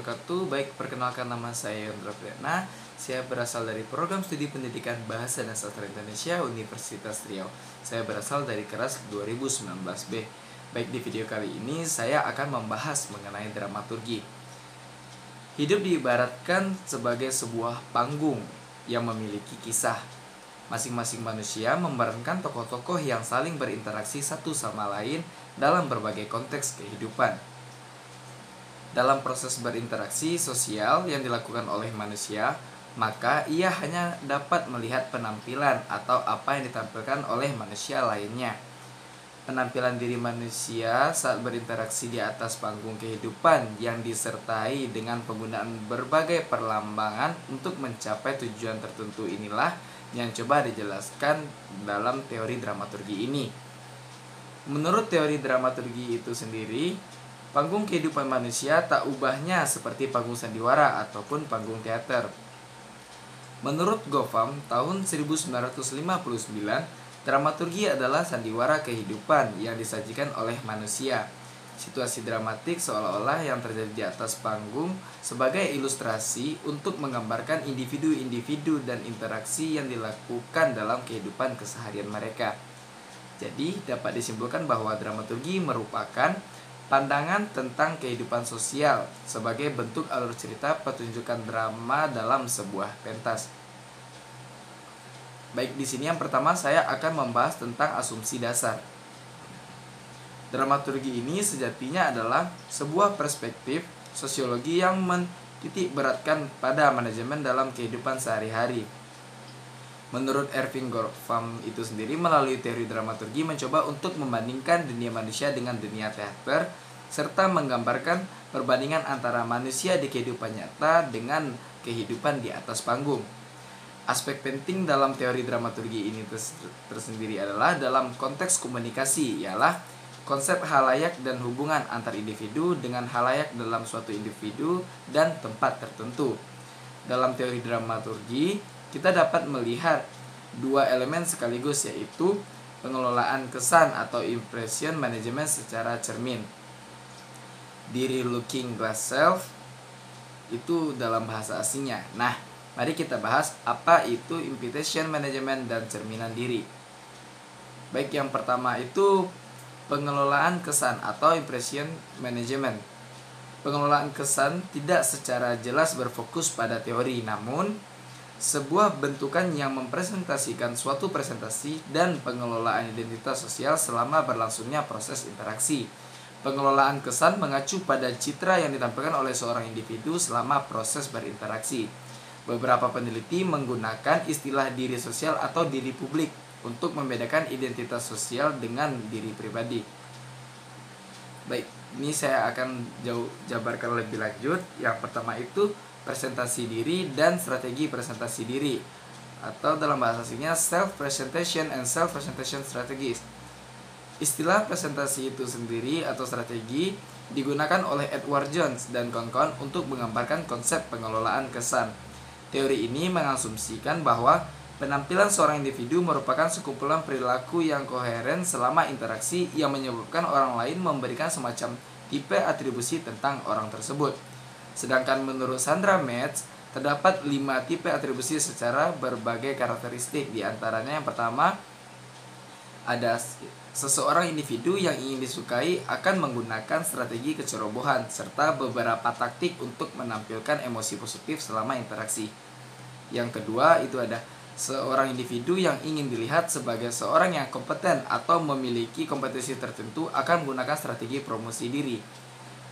wabarakatuh. Baik, perkenalkan nama saya Yondra Priana. Saya berasal dari program studi pendidikan Bahasa dan Sastra Indonesia Universitas Riau. Saya berasal dari kelas 2019B. Baik, di video kali ini saya akan membahas mengenai dramaturgi. Hidup diibaratkan sebagai sebuah panggung yang memiliki kisah. Masing-masing manusia memerankan tokoh-tokoh yang saling berinteraksi satu sama lain dalam berbagai konteks kehidupan. Dalam proses berinteraksi sosial yang dilakukan oleh manusia, maka ia hanya dapat melihat penampilan atau apa yang ditampilkan oleh manusia lainnya. Penampilan diri manusia saat berinteraksi di atas panggung kehidupan yang disertai dengan penggunaan berbagai perlambangan untuk mencapai tujuan tertentu inilah yang coba dijelaskan dalam teori dramaturgi ini. Menurut teori dramaturgi itu sendiri, panggung kehidupan manusia tak ubahnya seperti panggung sandiwara ataupun panggung teater. Menurut Goffam, tahun 1959, dramaturgi adalah sandiwara kehidupan yang disajikan oleh manusia. Situasi dramatik seolah-olah yang terjadi di atas panggung sebagai ilustrasi untuk menggambarkan individu-individu dan interaksi yang dilakukan dalam kehidupan keseharian mereka. Jadi, dapat disimpulkan bahwa dramaturgi merupakan pandangan tentang kehidupan sosial sebagai bentuk alur cerita pertunjukan drama dalam sebuah pentas. Baik, di sini yang pertama saya akan membahas tentang asumsi dasar. Dramaturgi ini sejatinya adalah sebuah perspektif sosiologi yang menitik beratkan pada manajemen dalam kehidupan sehari-hari. Menurut Erving Goffam itu sendiri, melalui teori dramaturgi mencoba untuk membandingkan dunia manusia dengan dunia teater, serta menggambarkan perbandingan antara manusia di kehidupan nyata dengan kehidupan di atas panggung. Aspek penting dalam teori dramaturgi ini tersendiri adalah dalam konteks komunikasi, ialah konsep halayak dan hubungan antar individu dengan halayak dalam suatu individu dan tempat tertentu. Dalam teori dramaturgi, kita dapat melihat dua elemen sekaligus, yaitu pengelolaan kesan atau impression management secara cermin. Diri looking glass self itu dalam bahasa asingnya. Nah, mari kita bahas apa itu impression management dan cerminan diri. Baik, yang pertama itu pengelolaan kesan atau impression management. Pengelolaan kesan tidak secara jelas berfokus pada teori, namun sebuah bentukan yang mempresentasikan suatu presentasi dan pengelolaan identitas sosial selama berlangsungnya proses interaksi. Pengelolaan kesan mengacu pada citra yang ditampilkan oleh seorang individu selama proses berinteraksi. Beberapa peneliti menggunakan istilah diri sosial atau diri publik untuk membedakan identitas sosial dengan diri pribadi. Baik, ini saya akan jabarkan lebih lanjut. Yang pertama itu presentasi diri dan strategi presentasi diri, atau dalam bahasa asingnya self presentation and self presentation strategies. Istilah presentasi itu sendiri atau strategi digunakan oleh Edward Jones dan kawan-kawan untuk menggambarkan konsep pengelolaan kesan. Teori ini mengasumsikan bahwa penampilan seorang individu merupakan sekumpulan perilaku yang koheren selama interaksi yang menyebabkan orang lain memberikan semacam tipe atribusi tentang orang tersebut. Sedangkan menurut Sandra Metz, terdapat 5 tipe atribusi secara berbagai karakteristik. Di antaranya yang pertama, ada seseorang individu yang ingin disukai akan menggunakan strategi kecerobohan serta beberapa taktik untuk menampilkan emosi positif selama interaksi. Yang kedua, itu ada seorang individu yang ingin dilihat sebagai seorang yang kompeten atau memiliki kompetensi tertentu akan menggunakan strategi promosi diri.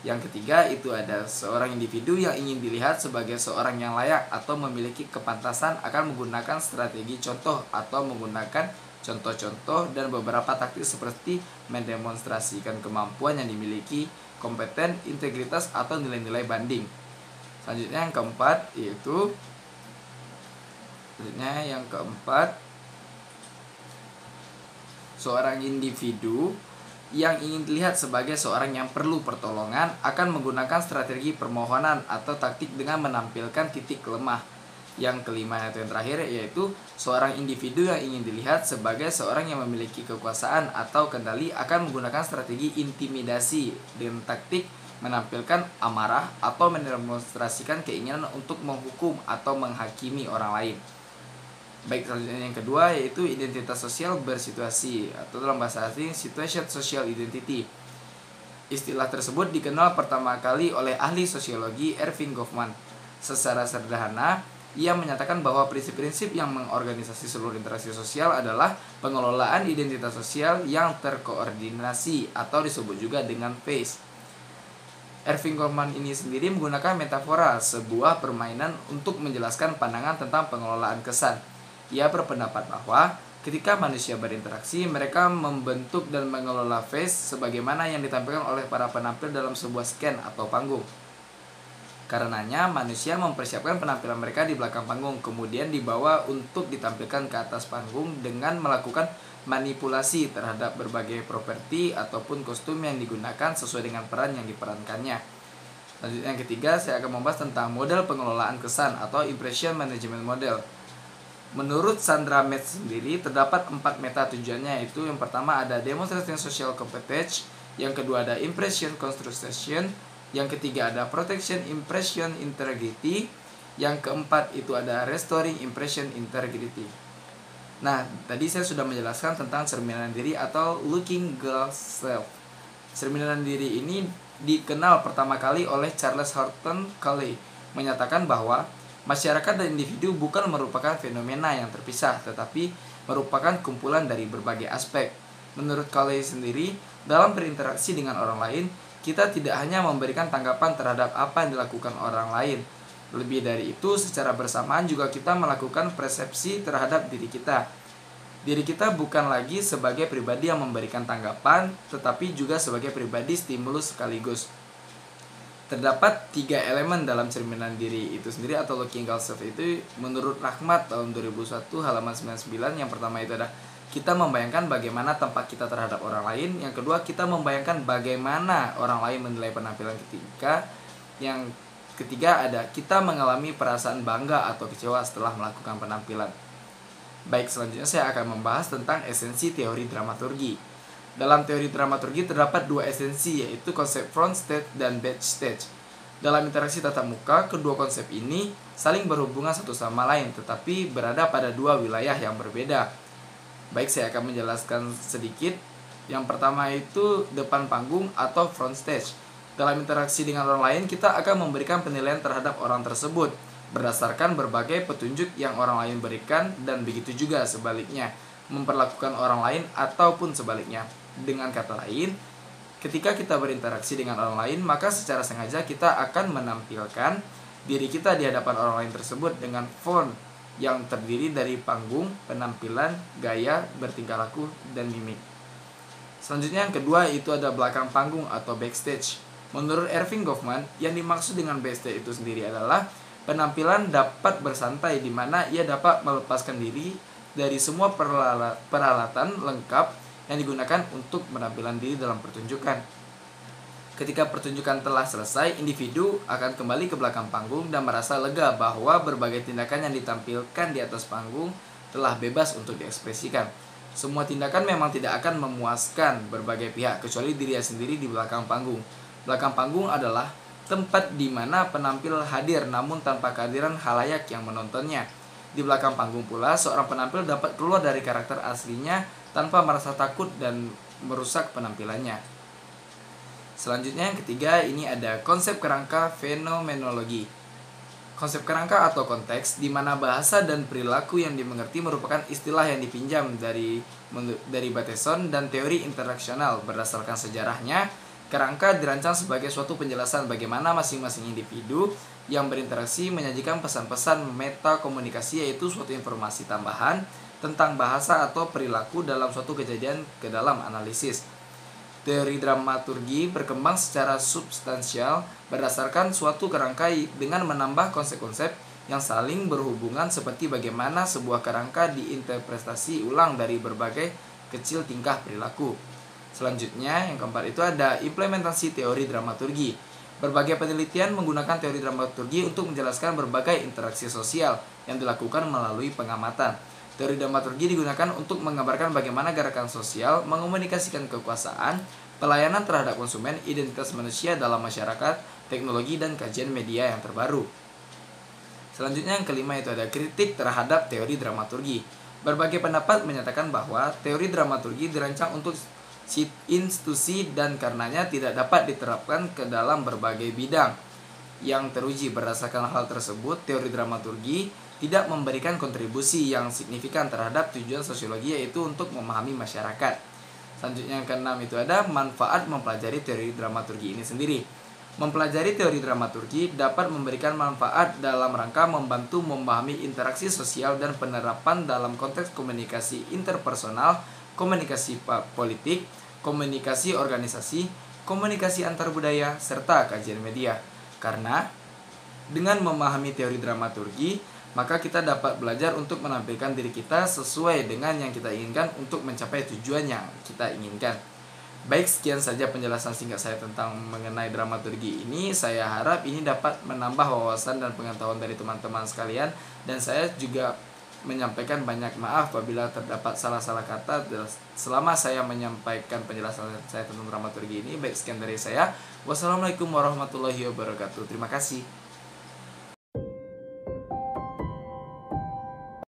Yang ketiga, itu ada seorang individu yang ingin dilihat sebagai seorang yang layak atau memiliki kepantasan akan menggunakan strategi contoh atau menggunakan contoh-contoh dan beberapa taktik seperti mendemonstrasikan kemampuan yang dimiliki, kompeten, integritas, atau nilai-nilai banding. Selanjutnya yang keempat, seorang individu yang ingin dilihat sebagai seorang yang perlu pertolongan akan menggunakan strategi permohonan atau taktik dengan menampilkan titik lemah. Yang kelima atau yang terakhir yaitu seorang individu yang ingin dilihat sebagai seorang yang memiliki kekuasaan atau kendali akan menggunakan strategi intimidasi dengan taktik menampilkan amarah atau mendemonstrasikan keinginan untuk menghukum atau menghakimi orang lain. Baik, selanjutnya yang kedua yaitu identitas sosial bersituasi atau dalam bahasa asing situation social identity. Istilah tersebut dikenal pertama kali oleh ahli sosiologi Erving Goffman. Secara sederhana, ia menyatakan bahwa prinsip-prinsip yang mengorganisasi seluruh interaksi sosial adalah pengelolaan identitas sosial yang terkoordinasi atau disebut juga dengan phase. Erving Goffman ini sendiri menggunakan metafora sebuah permainan untuk menjelaskan pandangan tentang pengelolaan kesan. Ia berpendapat bahwa ketika manusia berinteraksi, mereka membentuk dan mengelola face sebagaimana yang ditampilkan oleh para penampil dalam sebuah scan atau panggung. Karenanya, manusia mempersiapkan penampilan mereka di belakang panggung, kemudian dibawa untuk ditampilkan ke atas panggung dengan melakukan manipulasi terhadap berbagai properti ataupun kostum yang digunakan sesuai dengan peran yang diperankannya. Lanjutnya yang ketiga, saya akan membahas tentang model pengelolaan kesan atau impression management model. Menurut Sandra Metz sendiri, terdapat 4 meta tujuannya, yaitu yang pertama ada demonstrating social competence, yang kedua ada impression construction, yang ketiga ada protection impression integrity, yang keempat itu ada restoring impression integrity. Nah, tadi saya sudah menjelaskan tentang cerminan diri atau looking glass self. Cerminan diri ini dikenal pertama kali oleh Charles Horton Colley, menyatakan bahwa masyarakat dan individu bukan merupakan fenomena yang terpisah, tetapi merupakan kumpulan dari berbagai aspek. Menurut Colley sendiri, dalam berinteraksi dengan orang lain, kita tidak hanya memberikan tanggapan terhadap apa yang dilakukan orang lain. Lebih dari itu, secara bersamaan juga kita melakukan persepsi terhadap diri kita. Diri kita bukan lagi sebagai pribadi yang memberikan tanggapan, tetapi juga sebagai pribadi stimulus sekaligus. Terdapat 3 elemen dalam cerminan diri itu sendiri atau looking glass self itu menurut Rahmat tahun 2001 halaman 99. Yang pertama itu ada kita membayangkan bagaimana tempat kita terhadap orang lain. Yang kedua, kita membayangkan bagaimana orang lain menilai penampilan kita. Yang ketiga ada kita mengalami perasaan bangga atau kecewa setelah melakukan penampilan. Baik, selanjutnya saya akan membahas tentang esensi teori dramaturgi. Dalam teori dramaturgi terdapat 2 esensi, yaitu konsep front stage dan back stage. Dalam interaksi tatap muka, kedua konsep ini saling berhubungan satu sama lain, tetapi berada pada 2 wilayah yang berbeda. Baik, saya akan menjelaskan sedikit. Yang pertama itu depan panggung atau front stage. Dalam interaksi dengan orang lain, kita akan memberikan penilaian terhadap orang tersebut berdasarkan berbagai petunjuk yang orang lain berikan, dan begitu juga sebaliknya, memperlakukan orang lain ataupun sebaliknya. Dengan kata lain, ketika kita berinteraksi dengan orang lain, maka secara sengaja kita akan menampilkan diri kita di hadapan orang lain tersebut dengan font yang terdiri dari panggung, penampilan, gaya, bertingkah laku, dan mimik. Selanjutnya yang kedua itu ada belakang panggung atau backstage. Menurut Erving Goffman, yang dimaksud dengan backstage itu sendiri adalah penampilan dapat bersantai, di mana ia dapat melepaskan diri dari semua peralatan lengkap yang digunakan untuk penampilan diri dalam pertunjukan. Ketika pertunjukan telah selesai, individu akan kembali ke belakang panggung dan merasa lega bahwa berbagai tindakan yang ditampilkan di atas panggung telah bebas untuk diekspresikan. Semua tindakan memang tidak akan memuaskan berbagai pihak kecuali dirinya sendiri di belakang panggung. Belakang panggung adalah tempat di mana penampil hadir namun tanpa kehadiran khalayak yang menontonnya. Di belakang panggung pula, seorang penampil dapat keluar dari karakter aslinya tanpa merasa takut dan merusak penampilannya. Selanjutnya yang ketiga, ini ada konsep kerangka fenomenologi. Konsep kerangka atau konteks, di mana bahasa dan perilaku yang dimengerti merupakan istilah yang dipinjam dari Bateson dan teori interaksional. Berdasarkan sejarahnya, kerangka dirancang sebagai suatu penjelasan bagaimana masing-masing individu yang berinteraksi menyajikan pesan-pesan metakomunikasi, yaitu suatu informasi tambahan tentang bahasa atau perilaku dalam suatu kejadian ke dalam analisis. Teori dramaturgi berkembang secara substansial berdasarkan suatu kerangka dengan menambah konsep-konsep yang saling berhubungan seperti bagaimana sebuah kerangka diinterpretasi ulang dari berbagai kecil tingkah perilaku. Selanjutnya, yang keempat itu ada implementasi teori dramaturgi. Berbagai penelitian menggunakan teori dramaturgi untuk menjelaskan berbagai interaksi sosial yang dilakukan melalui pengamatan. Teori dramaturgi digunakan untuk menggambarkan bagaimana gerakan sosial mengomunikasikan kekuasaan, pelayanan terhadap konsumen, identitas manusia dalam masyarakat, teknologi, dan kajian media yang terbaru. Selanjutnya yang kelima itu ada kritik terhadap teori dramaturgi. Berbagai pendapat menyatakan bahwa teori dramaturgi dirancang untuk institusi dan karenanya tidak dapat diterapkan ke dalam berbagai bidang. Yang teruji berdasarkan hal tersebut, teori dramaturgi tidak memberikan kontribusi yang signifikan terhadap tujuan sosiologi, yaitu untuk memahami masyarakat. Selanjutnya yang keenam itu ada manfaat mempelajari teori dramaturgi ini sendiri. Mempelajari teori dramaturgi dapat memberikan manfaat dalam rangka membantu memahami interaksi sosial dan penerapan dalam konteks komunikasi interpersonal, komunikasi politik, komunikasi organisasi, komunikasi antar budaya, serta kajian media. Karena dengan memahami teori dramaturgi, maka kita dapat belajar untuk menampilkan diri kita sesuai dengan yang kita inginkan untuk mencapai tujuan yang kita inginkan. Baik, sekian saja penjelasan singkat saya tentang mengenai dramaturgi ini. Saya harap ini dapat menambah wawasan dan pengetahuan dari teman-teman sekalian. Dan saya juga menyampaikan banyak maaf apabila terdapat salah-salah kata selama saya menyampaikan penjelasan saya tentang dramaturgi ini. Baik, sekian dari saya. Wassalamualaikum warahmatullahi wabarakatuh. Terima kasih.